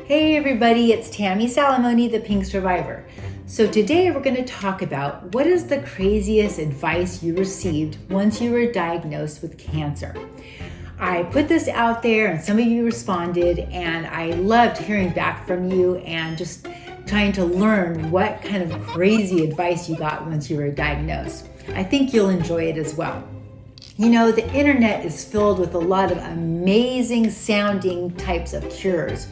Hey everybody, it's Tammy Salamone, the Pink Survivor. So today we're going to talk about what is the craziest advice you received once you were diagnosed with cancer. I put this out there and some of you responded, and I loved hearing back from you and just trying to learn what kind of crazy advice you got once you were diagnosed. I think you'll enjoy it as well. You know, the internet is filled with a lot of amazing sounding types of cures,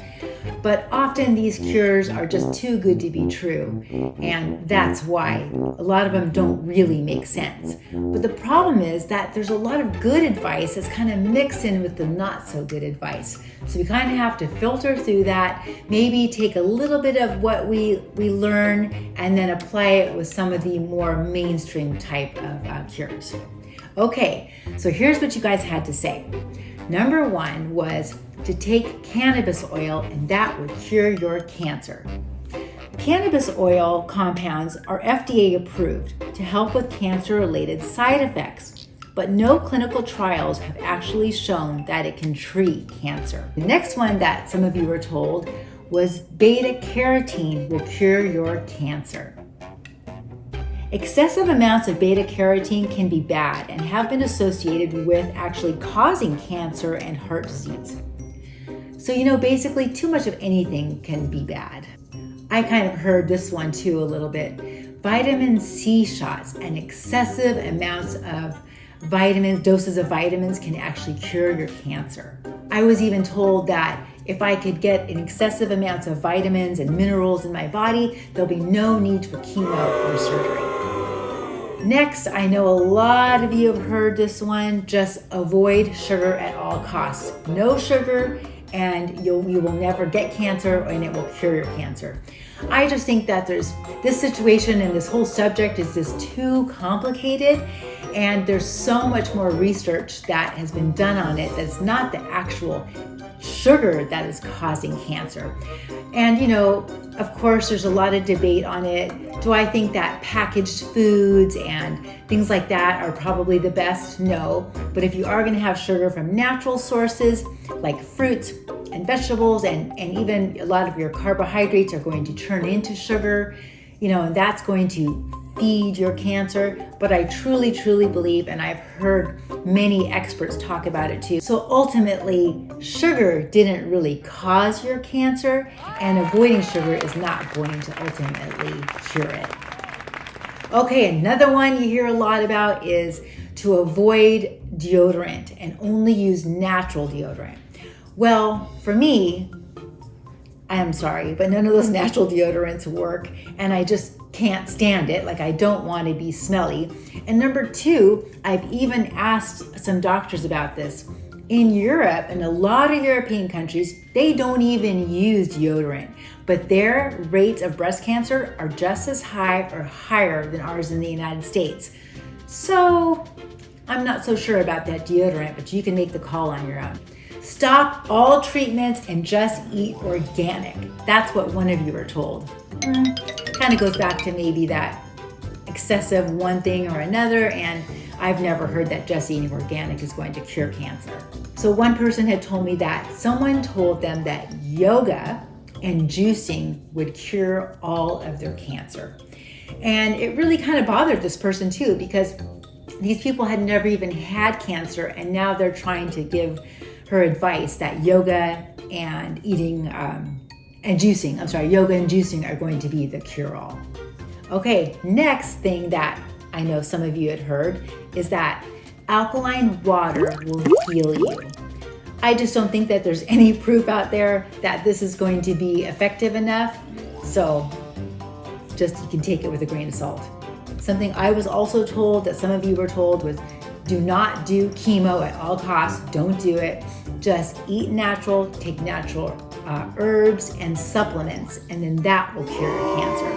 but often these cures are just too good to be true, and that's why a lot of them don't really make sense. But the problem is that there's a lot of good advice that's kind of mixed in with the not so good advice. So we kind of have to filter through that, maybe take a little bit of what we learn and then apply it with some of the more mainstream type of cures. Okay, so here's what you guys had to say. Number one was to take cannabis oil and that would cure your cancer. Cannabis oil compounds are FDA approved to help with cancer-related side effects, but no clinical trials have actually shown that it can treat cancer. The next one that some of you were told was beta-carotene will cure your cancer. Excessive amounts of beta-carotene can be bad and have been associated with actually causing cancer and heart disease. So, you know, basically too much of anything can be bad. I kind of heard this one too a little bit. Vitamin C shots and excessive amounts of doses of vitamins can actually cure your cancer. I was even told that if I could get an excessive amounts of vitamins and minerals in my body, there'll be no need for chemo or surgery. Next, I know a lot of you have heard this one, just avoid sugar at all costs. No sugar and you will never get cancer and it will cure your cancer. I just think that this situation and this whole subject is just too complicated, and there's so much more research that has been done on it that's not the actual sugar that is causing cancer. And you know, of course, there's a lot of debate on it. Do I think that packaged foods and things like that are probably the best? No. But if you are going to have sugar from natural sources like fruits and vegetables, and even a lot of your carbohydrates are going to turn into sugar, you know, and that's going to feed your cancer. But I truly, truly believe, and I've heard many experts talk about it too. So ultimately, sugar didn't really cause your cancer, and avoiding sugar is not going to ultimately cure it. Okay, another one you hear a lot about is to avoid deodorant and only use natural deodorant. Well, for me, I'm sorry, but none of those natural deodorants work, and I just can't stand it. Like, I don't want to be smelly. And number two, I've even asked some doctors about this. In Europe and a lot of European countries, they don't even use deodorant, but their rates of breast cancer are just as high or higher than ours in the United States. So I'm not so sure about that deodorant, but you can make the call on your own. Stop all treatments and just eat organic. That's what one of you were told. Kind of goes back to maybe that excessive one thing or another, and I've never heard that just eating organic is going to cure cancer. So one person had told me that someone told them that yoga and juicing would cure all of their cancer. And it really kind of bothered this person too, because these people had never even had cancer, and now they're trying to give her advice that yoga and yoga and juicing are going to be the cure-all. Okay, next thing that I know some of you had heard is that alkaline water will heal you. I just don't think that there's any proof out there that this is going to be effective enough, so just you can take it with a grain of salt. Something I was also told that some of you were told was do not do chemo at all costs. Don't do it. Just eat natural, take natural herbs and supplements, and then that will cure your cancer.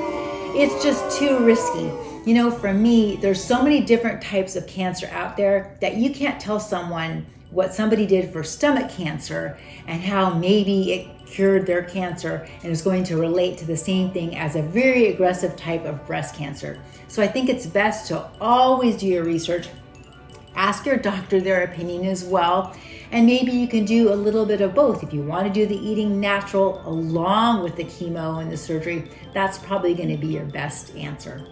It's just too risky. You know, for me, there's so many different types of cancer out there that you can't tell someone what somebody did for stomach cancer and how maybe it cured their cancer and is going to relate to the same thing as a very aggressive type of breast cancer. So I think it's best to always do your research. Ask your doctor their opinion as well, And maybe you can do a little bit of both. If you want to do the eating natural along with the chemo and the surgery, that's probably going to be your best answer.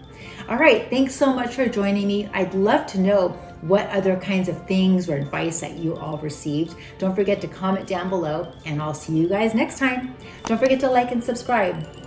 All right, thanks so much for joining me. I'd love to know what other kinds of things or advice that you all received. Don't forget to comment down below, and I'll see you guys next time. Don't forget to like and subscribe.